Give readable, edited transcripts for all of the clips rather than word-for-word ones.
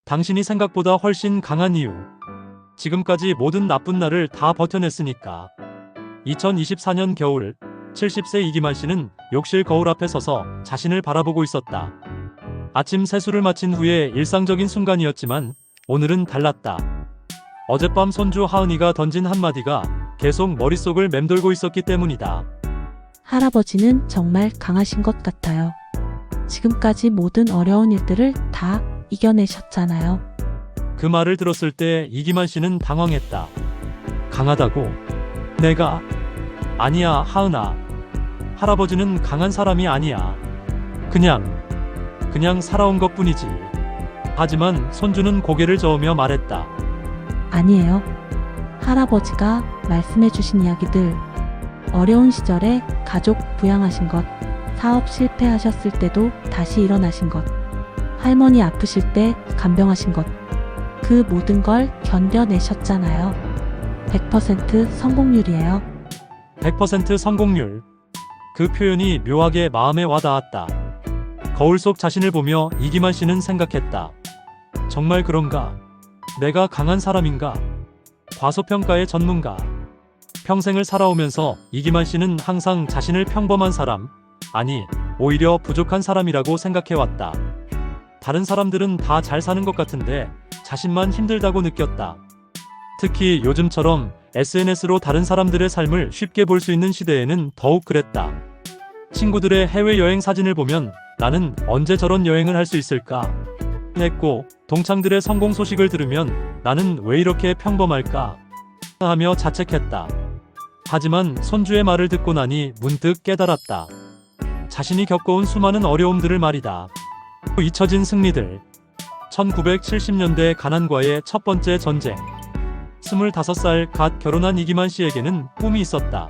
당신이 생각보다 훨씬 강한 이유. 지금까지 모든 나쁜 날을 다 버텨냈으니까. 2024년 겨울, 70세 이기만 씨는 욕실 거울 앞에 서서 자신을 바라보고 있었다. 아침 세수를 마친 후에 일상적인 순간이었지만 오늘은 달랐다. 어젯밤 손주 하은이가 던진 한마디가 계속 머릿속을 맴돌고 있었기 때문이다. 할아버지는 정말 강하신 것 같아요. 지금까지 모든 어려운 일들을 다 이겨내셨잖아요. 그 말을 들었을 때 이기만 씨는 당황했다. 강하다고? 내가? 아니야, 하은아. 할아버지는 강한 사람이 아니야. 그냥 살아온 것뿐이지. 하지만 손주는 고개를 저으며 말했다. 아니에요. 할아버지가 말씀해주신 이야기들, 어려운 시절에 가족 부양하신 것, 사업 실패하셨을 때도 다시 일어나신 것, 할머니 아프실 때 간병하신 것, 그 모든 걸 견뎌내셨잖아요. 100% 성공률이에요. 100% 성공률. 그 표현이 묘하게 마음에 와닿았다. 거울 속 자신을 보며 이기만 씨는 생각했다. 정말 그런가? 내가 강한 사람인가? 과소평가의 전문가. 평생을 살아오면서 이기만 씨는 항상 자신을 평범한 사람, 아니, 오히려 부족한 사람이라고 생각해왔다. 다른 사람들은 다 잘 사는 것 같은데 자신만 힘들다고 느꼈다. 특히 요즘처럼 SNS로 다른 사람들의 삶을 쉽게 볼 수 있는 시대에는 더욱 그랬다. 친구들의 해외여행 사진을 보면 나는 언제 저런 여행을 할 수 있을까? 했고, 동창들의 성공 소식을 들으면 나는 왜 이렇게 평범할까? 하며 자책했다. 하지만 손주의 말을 듣고 나니 문득 깨달았다. 자신이 겪어온 수많은 어려움들을 말이다. 잊혀진 승리들. 1970년대 가난과의 첫 번째 전쟁. 25살 갓 결혼한 이기만 씨에게는 꿈이 있었다.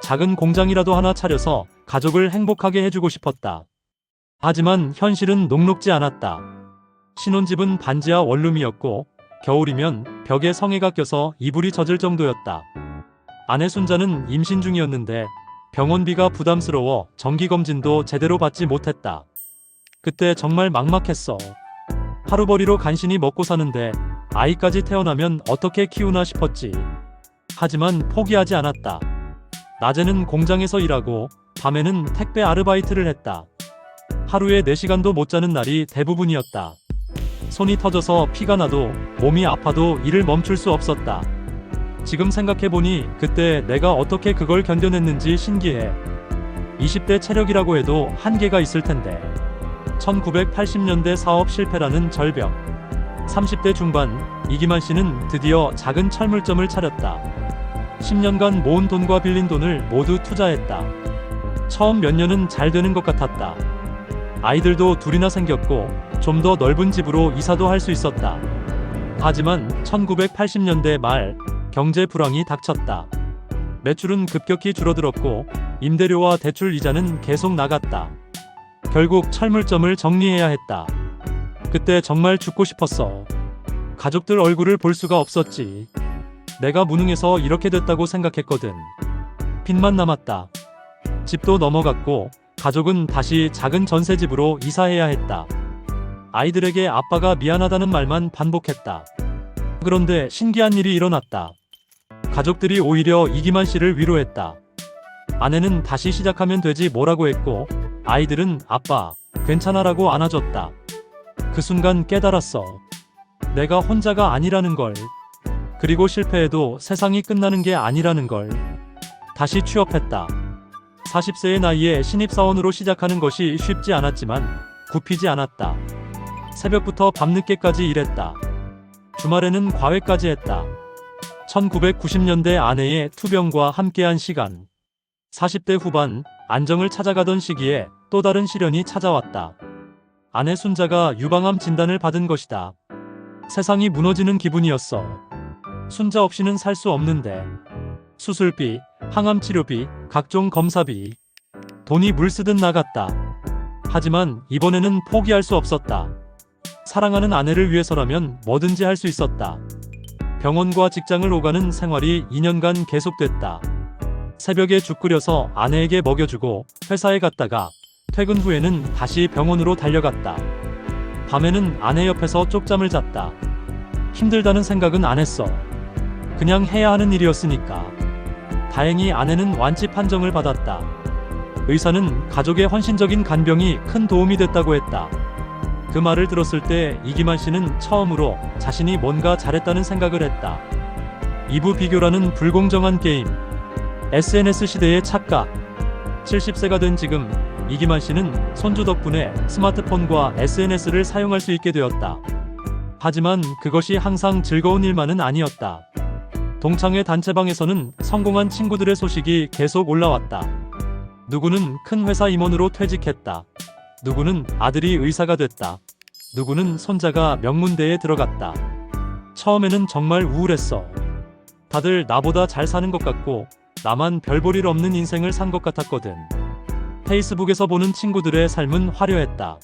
작은 공장이라도 하나 차려서 가족을 행복하게 해주고 싶었다. 하지만 현실은 녹록지 않았다. 신혼집은 반지하 원룸이었고 겨울이면 벽에 성에가 껴서 이불이 젖을 정도였다. 아내 순자는 임신 중이었는데 병원비가 부담스러워 정기검진도 제대로 받지 못했다. 그때 정말 막막했어. 하루벌이로 간신히 먹고 사는데 아이까지 태어나면 어떻게 키우나 싶었지. 하지만 포기하지 않았다. 낮에는 공장에서 일하고 밤에는 택배 아르바이트를 했다. 하루에 4시간도 못 자는 날이 대부분이었다. 손이 터져서 피가 나도 몸이 아파도 일을 멈출 수 없었다. 지금 생각해보니 그때 내가 어떻게 그걸 견뎌냈는지 신기해. 20대 체력이라고 해도 한계가 있을 텐데. 1980년대 사업 실패라는 절벽. 30대 중반, 이기만 씨는 드디어 작은 철물점을 차렸다. 10년간 모은 돈과 빌린 돈을 모두 투자했다. 처음 몇 년은 잘 되는 것 같았다. 아이들도 둘이나 생겼고 좀 더 넓은 집으로 이사도 할 수 있었다. 하지만 1980년대 말 경제 불황이 닥쳤다. 매출은 급격히 줄어들었고 임대료와 대출 이자는 계속 나갔다. 결국 철물점을 정리해야 했다. 그때 정말 죽고 싶었어. 가족들 얼굴을 볼 수가 없었지. 내가 무능해서 이렇게 됐다고 생각했거든. 빚만 남았다. 집도 넘어갔고 가족은 다시 작은 전셋집으로 이사해야 했다. 아이들에게 아빠가 미안하다는 말만 반복했다. 그런데 신기한 일이 일어났다. 가족들이 오히려 이기만 씨를 위로했다. 아내는 다시 시작하면 되지 뭐라고 했고 아이들은 아빠, 괜찮아라고 안아줬다. 그 순간 깨달았어. 내가 혼자가 아니라는 걸. 그리고 실패해도 세상이 끝나는 게 아니라는 걸. 다시 취업했다. 40세의 나이에 신입사원으로 시작하는 것이 쉽지 않았지만 굽히지 않았다. 새벽부터 밤늦게까지 일했다. 주말에는 과외까지 했다. 1990년대 아내의 투병과 함께한 시간. 40대 후반, 안정을 찾아가던 시기에 또 다른 시련이 찾아왔다. 아내 순자가 유방암 진단을 받은 것이다. 세상이 무너지는 기분이었어. 순자 없이는 살 수 없는데. 수술비, 항암 치료비, 각종 검사비. 돈이 물쓰듯 나갔다. 하지만 이번에는 포기할 수 없었다. 사랑하는 아내를 위해서라면 뭐든지 할 수 있었다. 병원과 직장을 오가는 생활이 2년간 계속됐다. 새벽에 죽 끓여서 아내에게 먹여주고 회사에 갔다가 퇴근 후에는 다시 병원으로 달려갔다. 밤에는 아내 옆에서 쪽잠을 잤다. 힘들다는 생각은 안 했어. 그냥 해야 하는 일이었으니까. 다행히 아내는 완치 판정을 받았다. 의사는 가족의 헌신적인 간병이 큰 도움이 됐다고 했다. 그 말을 들었을 때 이기만 씨는 처음으로 자신이 뭔가 잘했다는 생각을 했다. 2부 비교라는 불공정한 게임. SNS 시대의 착각. 70세가 된 지금 이기만 씨는 손주 덕분에 스마트폰과 SNS를 사용할 수 있게 되었다. 하지만 그것이 항상 즐거운 일만은 아니었다. 동창회 단체방에서는 성공한 친구들의 소식이 계속 올라왔다. 누구는 큰 회사 임원으로 퇴직했다. 누구는 아들이 의사가 됐다. 누구는 손자가 명문대에 들어갔다. 처음에는 정말 우울했어. 다들 나보다 잘 사는 것 같고 나만 별 볼 일 없는 인생을 산 것 같았거든. 페이스북에서 보는 친구들의 삶은 화려했다.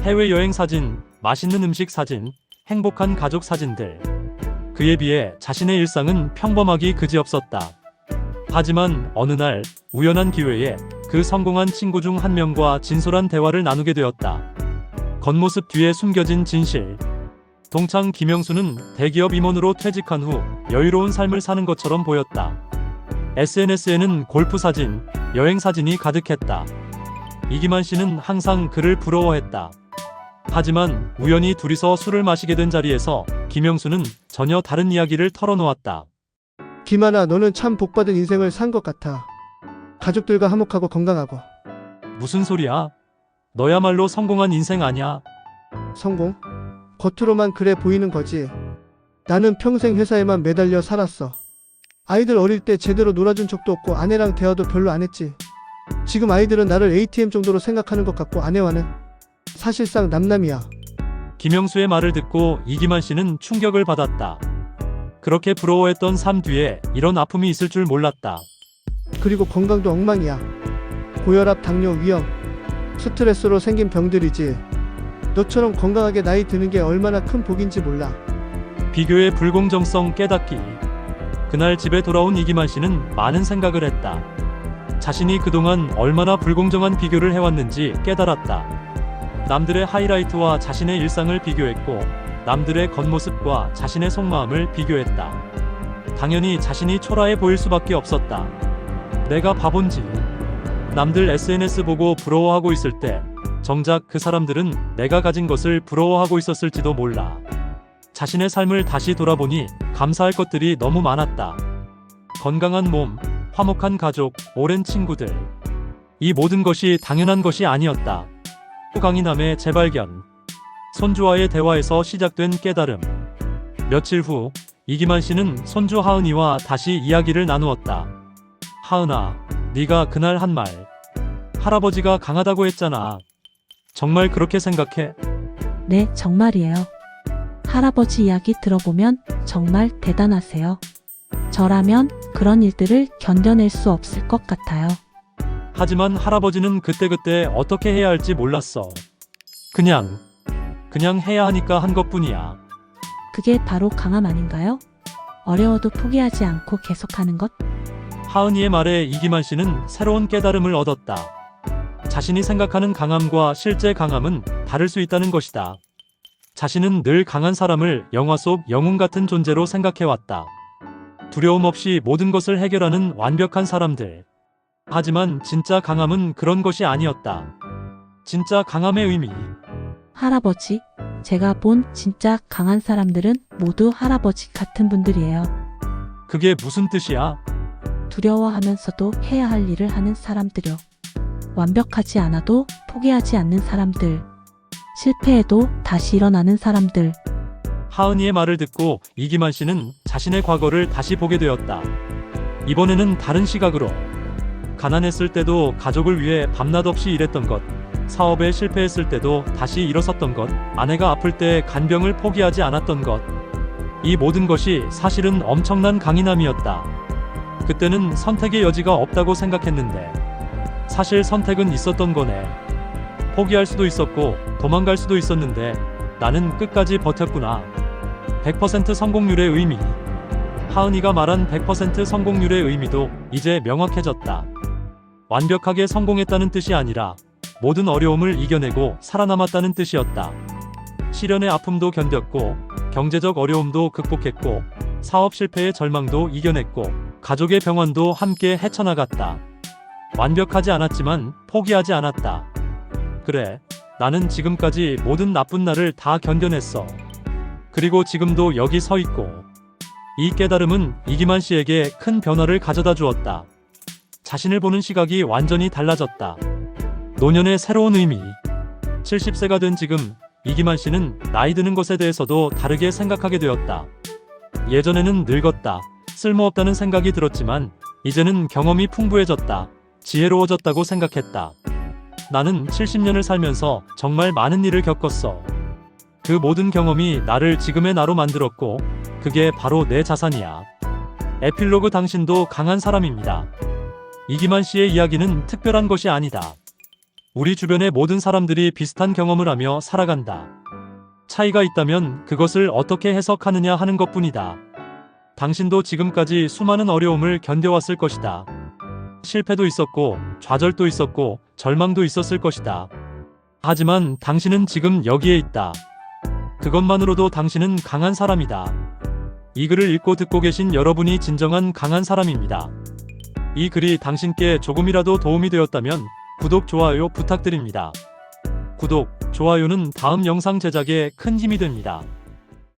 해외여행 사진, 맛있는 음식 사진, 행복한 가족 사진들. 그에 비해 자신의 일상은 평범하기 그지없었다. 하지만 어느 날 우연한 기회에 그 성공한 친구 중 한 명과 진솔한 대화를 나누게 되었다. 겉모습 뒤에 숨겨진 진실. 동창 김영수는 대기업 임원으로 퇴직한 후 여유로운 삶을 사는 것처럼 보였다. SNS에는 골프 사진, 여행 사진이 가득했다. 이기만 씨는 항상 그를 부러워했다. 하지만 우연히 둘이서 술을 마시게 된 자리에서 김영수는 전혀 다른 이야기를 털어놓았다. 김하나, 너는 참 복받은 인생을 산 것 같아. 가족들과 화목하고 건강하고. 무슨 소리야? 너야말로 성공한 인생 아냐? 성공? 겉으로만 그래 보이는 거지. 나는 평생 회사에만 매달려 살았어. 아이들 어릴 때 제대로 놀아준 적도 없고 아내랑 대화도 별로 안 했지. 지금 아이들은 나를 ATM 정도로 생각하는 것 같고 아내와는 사실상 남남이야. 김영수의 말을 듣고 이기만 씨는 충격을 받았다. 그렇게 부러워했던 삶 뒤에 이런 아픔이 있을 줄 몰랐다. 그리고 건강도 엉망이야. 고혈압, 당뇨, 위염, 스트레스로 생긴 병들이지. 너처럼 건강하게 나이 드는 게 얼마나 큰 복인지 몰라. 비교의 불공정성 깨닫기. 그날 집에 돌아온 이기만 씨는 많은 생각을 했다. 자신이 그동안 얼마나 불공정한 비교를 해왔는지 깨달았다. 남들의 하이라이트와 자신의 일상을 비교했고 남들의 겉모습과 자신의 속마음을 비교했다. 당연히 자신이 초라해 보일 수밖에 없었다. 내가 바본지. 남들 SNS 보고 부러워하고 있을 때 정작 그 사람들은 내가 가진 것을 부러워하고 있었을지도 몰라. 자신의 삶을 다시 돌아보니 감사할 것들이 너무 많았다. 건강한 몸, 화목한 가족, 오랜 친구들. 이 모든 것이 당연한 것이 아니었다. 강인함의 재발견. 손주와의 대화에서 시작된 깨달음. 며칠 후 이기만 씨는 손주 하은이와 다시 이야기를 나누었다. 하은아, 네가 그날 한 말. 할아버지가 강하다고 했잖아. 정말 그렇게 생각해? 네, 정말이에요. 할아버지 이야기 들어보면 정말 대단하세요. 저라면 그런 일들을 견뎌낼 수 없을 것 같아요. 하지만 할아버지는 그때그때 어떻게 해야 할지 몰랐어. 그냥 해야 하니까 한 것뿐이야. 그게 바로 강함 아닌가요? 어려워도 포기하지 않고 계속하는 것? 하은이의 말에 이기만 씨는 새로운 깨달음을 얻었다. 자신이 생각하는 강함과 실제 강함은 다를 수 있다는 것이다. 자신은 늘 강한 사람을 영화 속 영웅 같은 존재로 생각해왔다. 두려움 없이 모든 것을 해결하는 완벽한 사람들. 하지만 진짜 강함은 그런 것이 아니었다. 진짜 강함의 의미. 할아버지, 제가 본 진짜 강한 사람들은 모두 할아버지 같은 분들이에요. 그게 무슨 뜻이야? 두려워하면서도 해야 할 일을 하는 사람들요. 완벽하지 않아도 포기하지 않는 사람들. 실패해도 다시 일어나는 사람들. 하은이의 말을 듣고 이기만 씨는 자신의 과거를 다시 보게 되었다. 이번에는 다른 시각으로. 가난했을 때도 가족을 위해 밤낮 없이 일했던 것, 사업에 실패했을 때도 다시 일어섰던 것, 아내가 아플 때 간병을 포기하지 않았던 것. 이 모든 것이 사실은 엄청난 강인함이었다. 그때는 선택의 여지가 없다고 생각했는데 사실 선택은 있었던 거네. 포기할 수도 있었고 도망갈 수도 있었는데 나는 끝까지 버텼구나. 100% 성공률의 의미. 하은이가 말한 100% 성공률의 의미도 이제 명확해졌다. 완벽하게 성공했다는 뜻이 아니라 모든 어려움을 이겨내고 살아남았다는 뜻이었다. 시련의 아픔도 견뎠고, 경제적 어려움도 극복했고, 사업 실패의 절망도 이겨냈고, 가족의 병원도 함께 헤쳐나갔다. 완벽하지 않았지만 포기하지 않았다. 그래, 나는 지금까지 모든 나쁜 날을 다 견뎌냈어. 그리고 지금도 여기 서 있고. 이 깨달음은 이기만 씨에게 큰 변화를 가져다 주었다. 자신을 보는 시각이 완전히 달라졌다. 노년의 새로운 의미. 70세가 된 지금 이기만 씨는 나이 드는 것에 대해서도 다르게 생각하게 되었다. 예전에는 늙었다, 쓸모없다는 생각이 들었지만 이제는 경험이 풍부해졌다, 지혜로워졌다고 생각했다. 나는 70년을 살면서 정말 많은 일을 겪었어. 그 모든 경험이 나를 지금의 나로 만들었고 그게 바로 내 자산이야. 에필로그. 당신도 강한 사람입니다. 이기만 씨의 이야기는 특별한 것이 아니다. 우리 주변의 모든 사람들이 비슷한 경험을 하며 살아간다. 차이가 있다면 그것을 어떻게 해석하느냐 하는 것뿐이다. 당신도 지금까지 수많은 어려움을 견뎌왔을 것이다. 실패도 있었고, 좌절도 있었고, 절망도 있었을 것이다. 하지만 당신은 지금 여기에 있다. 그것만으로도 당신은 강한 사람이다. 이 글을 읽고 듣고 계신 여러분이 진정한 강한 사람입니다. 이 글이 당신께 조금이라도 도움이 되었다면 구독, 좋아요 부탁드립니다. 구독, 좋아요는 다음 영상 제작에 큰 힘이 됩니다.